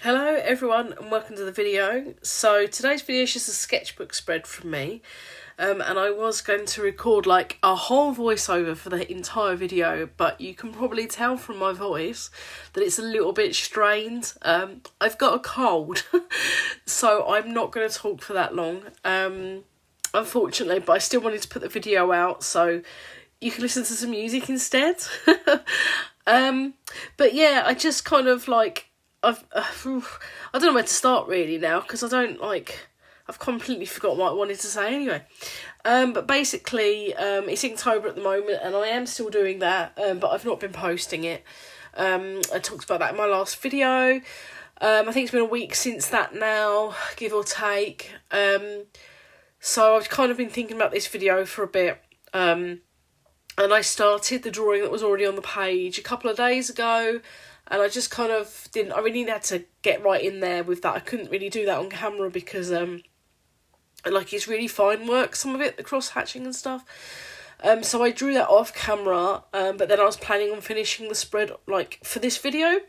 Hello everyone and welcome to the video. So today's video is just a sketchbook spread from me, and I was going to record like a whole voiceover for the entire video, but you can probably tell from my voice that it's a little bit strained. I've got a cold so I'm not going to talk for that long, unfortunately, but I still wanted to put the video out so you can listen to some music instead. But yeah, I just kind of like I don't know where to start really now, because I've completely forgotten what I wanted to say anyway. But basically, it's Inktober at the moment and I am still doing that, but I've not been posting it. I talked about that in my last video. I think it's been a week since that now, give or take. So I've kind of been thinking about this video for a bit. And I started the drawing that was already on the page a couple of days ago. And I just kind of I really had to get right in there with that. I couldn't really do that on camera because, it's really fine work, some of it, the cross-hatching and stuff. So I drew that off camera, but then I was planning on finishing the spread, for this video.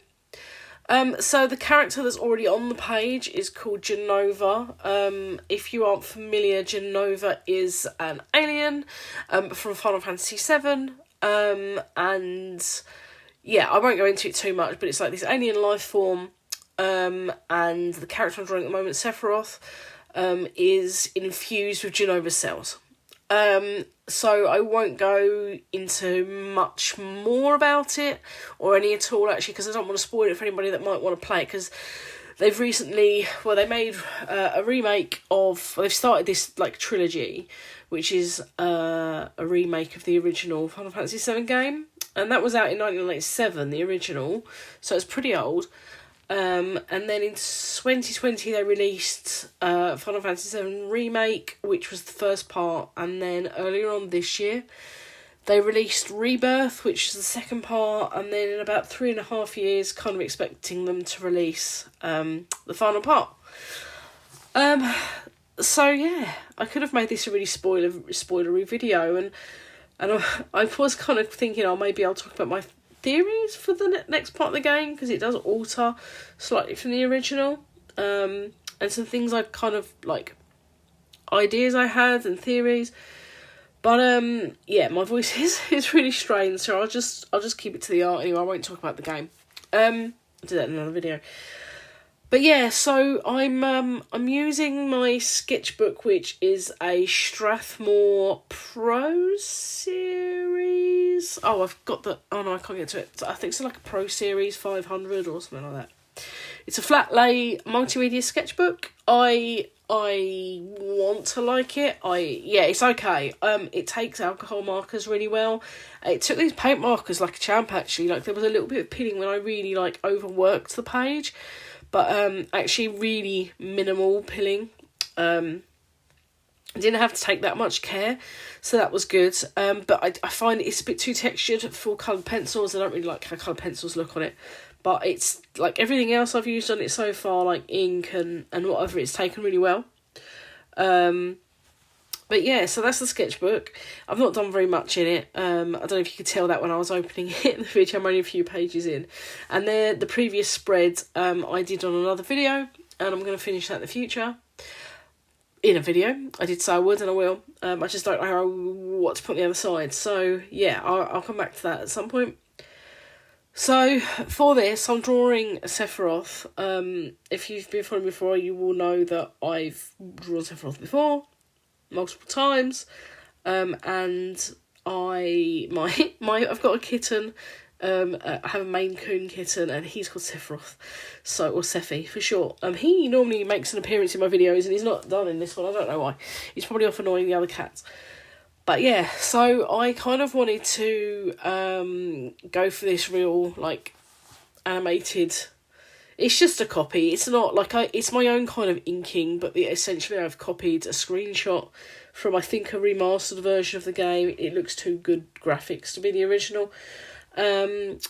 So the character that's already on the page is called Genova. If you aren't familiar, Genova is an alien, from Final Fantasy VII, and yeah, I won't go into it too much, but it's like this alien life form, and the character I'm drawing at the moment, Sephiroth, is infused with Genova cells. So I won't go into much more about it, or any at all, actually, because I don't want to spoil it for anybody that might want to play it, because they've recently, they made a remake of, they've started this, trilogy, which is a remake of the original Final Fantasy VII game. And that was out in 1997, the original, so it's pretty old. And then in 2020 they released Final Fantasy VII Remake, which was the first part. And then earlier on this year, they released Rebirth, which is the second part. And then in about 3.5 years, kind of expecting them to release the final part. So yeah, I could have made this a really spoilery video, and I was kind of thinking, maybe I'll talk about my theories for the next part of the game, because it does alter slightly from the original, and some things I kind of, ideas I had and theories, but yeah, my voice is really strange, so I'll just keep it to the art anyway. I won't talk about the game. I'll do that in another video. But yeah, so I'm using my sketchbook, which is a Strathmore Pro Series. Oh, I've got the... Oh, no, I can't get to it. I think it's like a Pro Series 500 or something like that. It's a flat lay multimedia sketchbook. I want to like it. Yeah, it's okay. It takes alcohol markers really well. It took these paint markers like a champ, actually. There was a little bit of pinning when I really, overworked the page. But actually really minimal pilling. I didn't have to take that much care, so that was good. But I find it's a bit too textured for coloured pencils. I don't really like how coloured pencils look on it. But it's like everything else I've used on it so far, like ink and whatever, it's taken really well. But yeah, so that's the sketchbook. I've not done very much in it. I don't know if you could tell that when I was opening it in the video. I'm only a few pages in. And the previous spread I did on another video, and I'm going to finish that in the future. In a video. I did say I would, and I will. I just don't know what to put on the other side. So yeah, I'll come back to that at some point. So for this, I'm drawing Sephiroth. If you've been following me before, you will know that I've drawn Sephiroth before, multiple times, and I've got a kitten. I have a Maine Coon kitten, and he's called Sephiroth, or Sephi for short. He normally makes an appearance in my videos, and he's not done in this one. I don't know why. He's probably off annoying the other cats. But yeah, so I kind of wanted to go for this real animated. It's just a copy. It's not it's my own kind of inking, but essentially I've copied a screenshot from, I think, a remastered version of the game. It looks too good graphics to be the original. And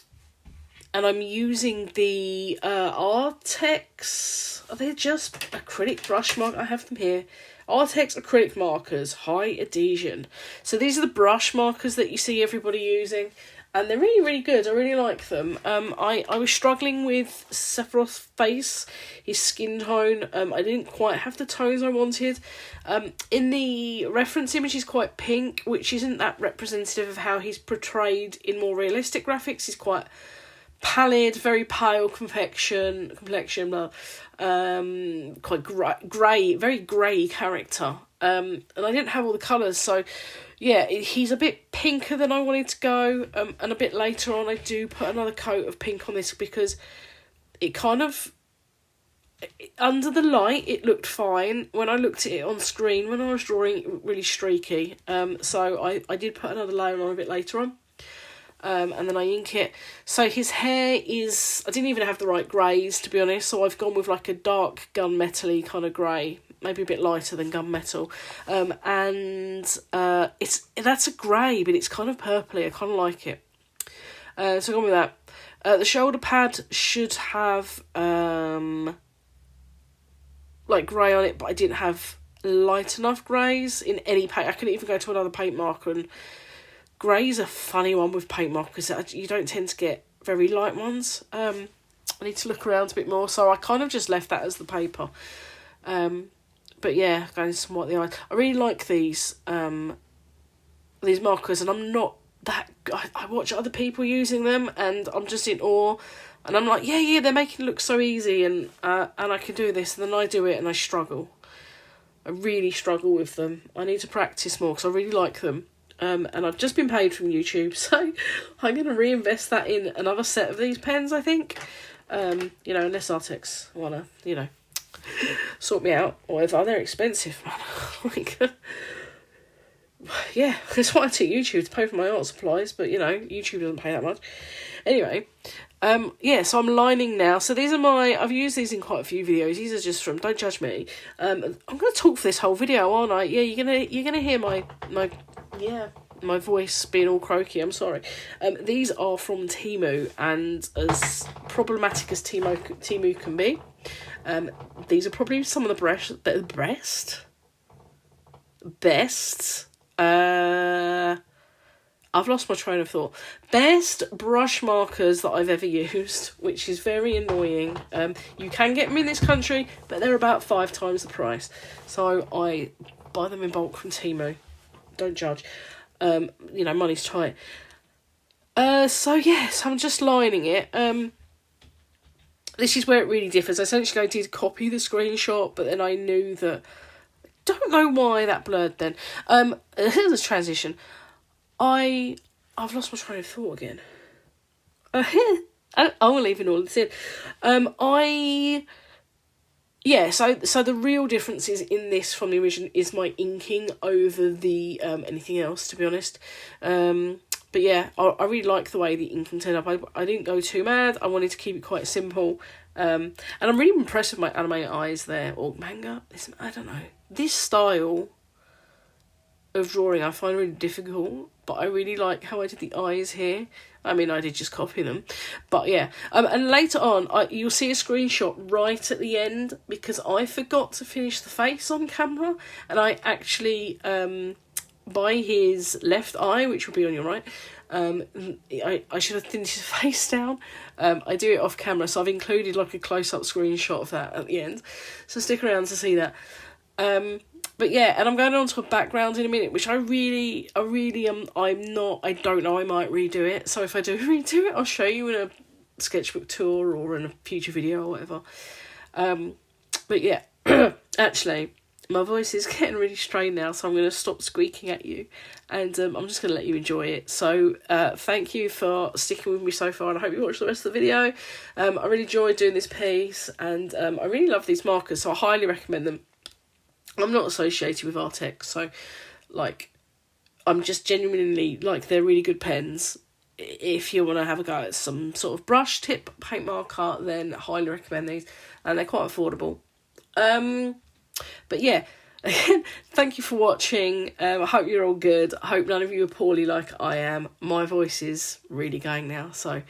I'm using the ARRTX. Are they just acrylic brush mark? I have them here. ARRTX Acrylic markers, high adhesion. So these are the brush markers that you see everybody using. and they're really, really good. I really like them. I was struggling with Sephiroth's face, his skin tone. I didn't quite have the tones I wanted. In the reference image, he's quite pink, which isn't that representative of how he's portrayed in more realistic graphics. He's quite pallid, very pale complexion, quite grey, very grey character. And I didn't have all the colours, so yeah, he's a bit pinker than I wanted to go. And a bit later on, I do put another coat of pink on this because it kind of, under the light, it looked fine. When I looked at it on screen, when I was drawing, it really streaky. So I did put another layer on a bit later on. And then I ink it. So his hair is, I didn't even have the right greys, to be honest, so I've gone with like a dark gunmetal-y kind of grey, maybe a bit lighter than gunmetal. That's a grey, but it's kind of purpley. I kind of like it. So I've gone with that. The shoulder pad should have like grey on it, but I didn't have light enough greys in any paint. I couldn't even go to another paint marker, and grey's a funny one with paint markers. You don't tend to get very light ones. I need to look around a bit more, so I kind of just left that as the paper. But yeah, going some white the eyes. I really like these markers, and I'm not that. I watch other people using them, and I'm just in awe. And I'm like, yeah, they're making it look so easy, and I can do this. And then I do it, and I struggle. I really struggle with them. I need to practice more because I really like them. And I've just been paid from YouTube, so I'm going to reinvest that in another set of these pens, I think. Unless ARRTX want to, sort me out or whatever. They're expensive, man. Yeah, that's why I took YouTube, to pay for my art supplies, but, YouTube doesn't pay that much. Anyway, so I'm lining now. So these are I've used these in quite a few videos. These are just from, don't judge me. I'm going to talk for this whole video, aren't I? Yeah, you're gonna hear my voice being all croaky. I'm sorry. These are from Temu, and as problematic as Temu can be, these are probably some of the best. I've lost my train of thought. Best brush markers that I've ever used, which is very annoying. You can get them in this country, but they're about 5 times the price. So I buy them in bulk from Temu. Don't judge. Money's tight. So I'm just lining it. This is where it really differs. Essentially, I did copy the screenshot, but then I knew that. Don't know why that blurred then. Here's a transition. I've lost my train of thought again. I'm leaving all this in. So the real difference is in this from the original is my inking over the anything else, to be honest. But yeah, I really like the way the inking turned up. I didn't go too mad. I wanted to keep it quite simple. And I'm really impressed with my anime eyes there, or manga. I don't know. This style of drawing I find really difficult, but I really like how I did the eyes here. I mean, I did just copy them, but yeah. And later on, you'll see a screenshot right at the end because I forgot to finish the face on camera, and I actually, by his left eye, which will be on your right, I should have thinned his face down. I do it off camera, so I've included like a close-up screenshot of that at the end. So stick around to see that. But yeah, and I'm going on to a background in a minute, which I don't know, I might redo it. So if I do redo it, I'll show you in a sketchbook tour or in a future video or whatever. But yeah, actually, my voice is getting really strained now, so I'm going to stop squeaking at you, and I'm just going to let you enjoy it. So thank you for sticking with me so far, and I hope you watch the rest of the video. I really enjoyed doing this piece, and I really love these markers, so I highly recommend them. I'm not associated with ARRTX, so, I'm just genuinely, they're really good pens. If you want to have a go at some sort of brush tip paint marker, then highly recommend these, and they're quite affordable. But yeah, again, thank you for watching. I hope you're all good. I hope none of you are poorly like I am. My voice is really going now, so,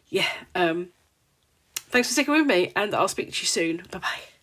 yeah. Thanks for sticking with me, and I'll speak to you soon. Bye-bye.